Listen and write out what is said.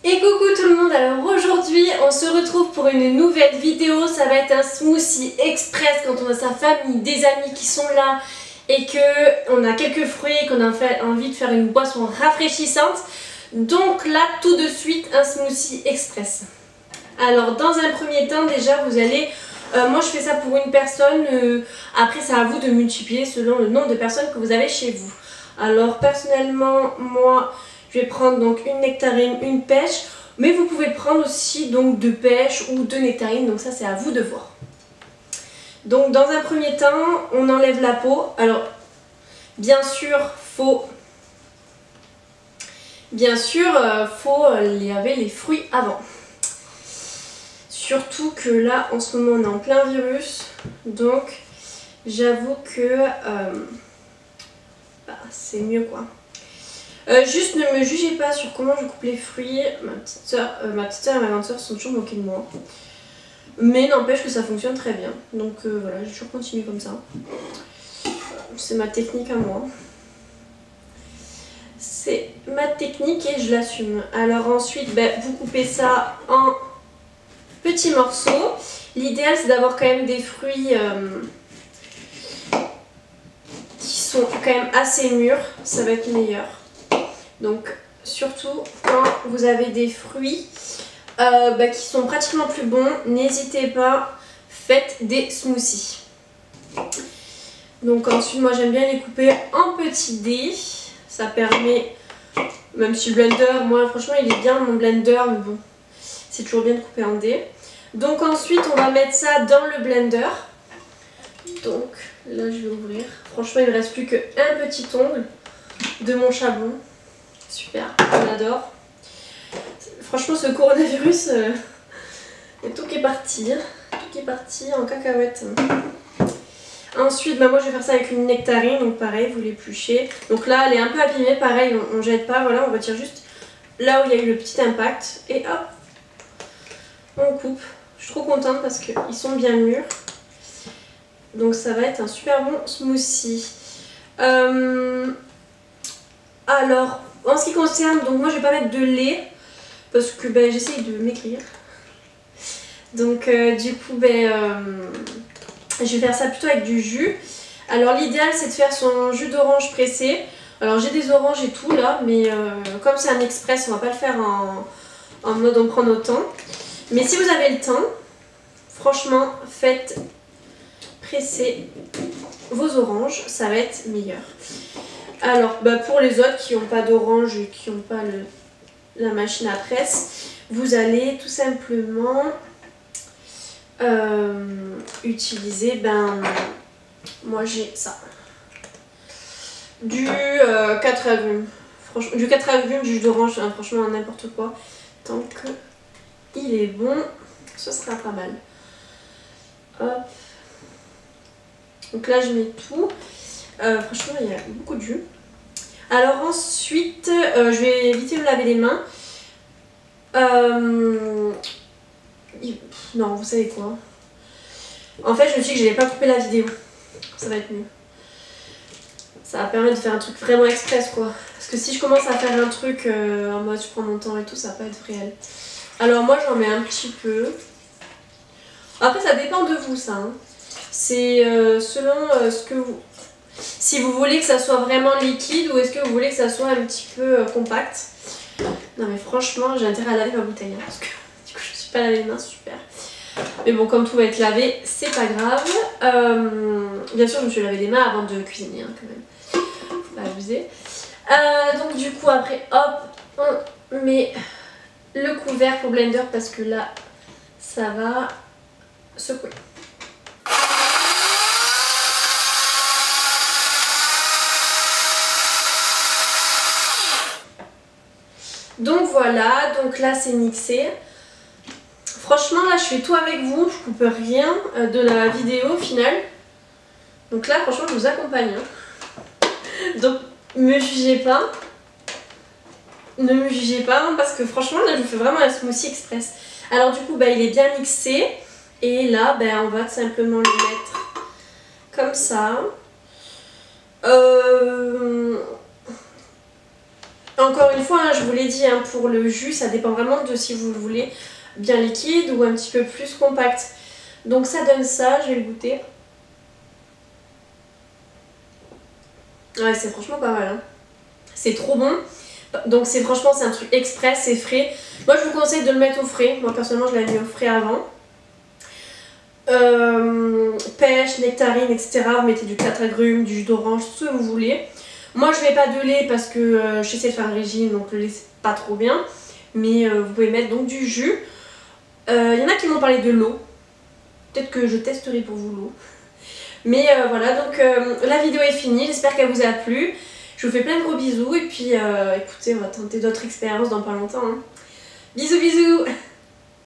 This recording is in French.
Et coucou tout le monde, alors aujourd'hui on se retrouve pour une nouvelle vidéo. Ça va être un smoothie express quand on a sa famille, des amis qui sont là et qu'on a quelques fruits et qu'on a envie de faire une boisson rafraîchissante. Donc là tout de suite un smoothie express. Alors dans un premier temps déjà vous allez, moi je fais ça pour une personne, après c'est à vous de multiplier selon le nombre de personnes que vous avez chez vous. Alors personnellement moi je vais prendre donc une nectarine, une pêche, mais vous pouvez prendre aussi donc 2 pêches ou 2 nectarines, donc ça c'est à vous de voir. Donc dans un premier temps, on enlève la peau. Alors bien sûr, faut laver les fruits avant. Surtout que là en ce moment on est en plein virus, donc j'avoue que c'est mieux quoi. Juste ne me jugez pas sur comment je coupe les fruits. Ma petite soeur et ma grande soeur sont toujours moquées de moi. Mais n'empêche que ça fonctionne très bien. Donc voilà, j'ai toujours continué comme ça. C'est ma technique à moi. C'est ma technique et je l'assume. Alors ensuite, vous coupez ça en petits morceaux. L'idéal c'est d'avoir quand même des fruits qui sont quand même assez mûrs. Ça va être meilleur. Donc surtout quand vous avez des fruits qui sont pratiquement plus bons, n'hésitez pas, faites des smoothies. Donc ensuite moi j'aime bien les couper en petits dés, ça permet, même si le blender, moi franchement il est bien mon blender, mais bon, c'est toujours bien de couper en dés. Donc ensuite on va mettre ça dans le blender. Donc là je vais ouvrir, franchement il ne me reste plus qu'un petit ongle de mon chablon. Super, on adore. Franchement ce coronavirus, tout qui est parti. Tout qui est parti en cacahuète. Ensuite, moi je vais faire ça avec une nectarine, donc pareil, vous l'épluchez. Donc là elle est un peu abîmée, pareil, on jette pas, voilà, on retire juste là où il y a eu le petit impact. Et hop, on coupe. Je suis trop contente parce qu'ils sont bien mûrs. Donc ça va être un super bon smoothie. Alors, en ce qui concerne, donc moi je vais pas mettre de lait parce que j'essaye de maigrir. Donc du coup je vais faire ça plutôt avec du jus. Alors l'idéal c'est de faire son jus d'orange pressé. Alors j'ai des oranges et tout là, mais comme c'est un express on va pas le faire en mode on prend notre temps. Mais si vous avez le temps, franchement faites presser vos oranges, ça va être meilleur. Alors pour les autres qui n'ont pas d'orange et qui n'ont pas la machine à presse, vous allez tout simplement utiliser, moi j'ai ça, du 4 agrumes, franchement, du 4 agrumes, du jus d'orange, hein, franchement n'importe quoi, tant que il est bon, ce sera pas mal. Hop. Donc là je mets tout, franchement il y a beaucoup de jus. Alors ensuite je vais éviter de me laver les mains. Non, vous savez quoi? En fait, je me suis dit que je n'allais pas couper la vidéo. Ça va être mieux. Ça va permettre de faire un truc vraiment express, quoi. Parce que si je commence à faire un truc en mode je prends mon temps et tout, ça va pas être réel. Alors moi, j'en mets un petit peu. Après, ça dépend de vous, ça. Hein. C'est selon ce que vous... Si vous voulez que ça soit vraiment liquide ou est-ce que vous voulez que ça soit un petit peu compact. Non mais franchement, j'ai intérêt à laver ma bouteille. Hein, parce que du coup, je ne suis pas lavé les mains, super. Mais bon, comme tout va être lavé, c'est pas grave. Bien sûr, je me suis lavé les mains avant de cuisiner, hein, quand même. Faut pas abuser. Donc du coup, après, hop, on met le couvercle au blender parce que là, ça va secouer. Donc voilà, donc là c'est mixé. Franchement là je fais tout avec vous, je coupe rien de la vidéo finale. Donc là franchement je vous accompagne. Hein. Donc me jugez pas. Ne me jugez pas hein, parce que franchement là je vous fais vraiment un smoothie express. Alors du coup il est bien mixé. Et là on va tout simplement le mettre comme ça. Encore une fois, hein, je vous l'ai dit, hein, pour le jus, ça dépend vraiment de si vous le voulez bien liquide ou un petit peu plus compact. Donc ça donne ça, je vais le goûter. Ouais, c'est franchement pas mal. Hein. C'est trop bon. Donc franchement, c'est un truc express, c'est frais. Moi, je vous conseille de le mettre au frais. Moi, personnellement, je l'avais mis au frais avant. Pêche, nectarine, etc. Vous mettez du 4 agrumes, du jus d'orange, tout ce que vous voulez. Moi, je mets pas de lait parce que j'essaie de faire un régime, donc le lait, c'est pas trop bien. Mais vous pouvez mettre donc du jus. Il y en a qui m'ont parlé de l'eau. Peut-être que je testerai pour vous l'eau. Mais voilà, donc la vidéo est finie. J'espère qu'elle vous a plu. Je vous fais plein de gros bisous. Et puis écoutez, on va tenter d'autres expériences dans pas longtemps. Hein. Bisous bisous.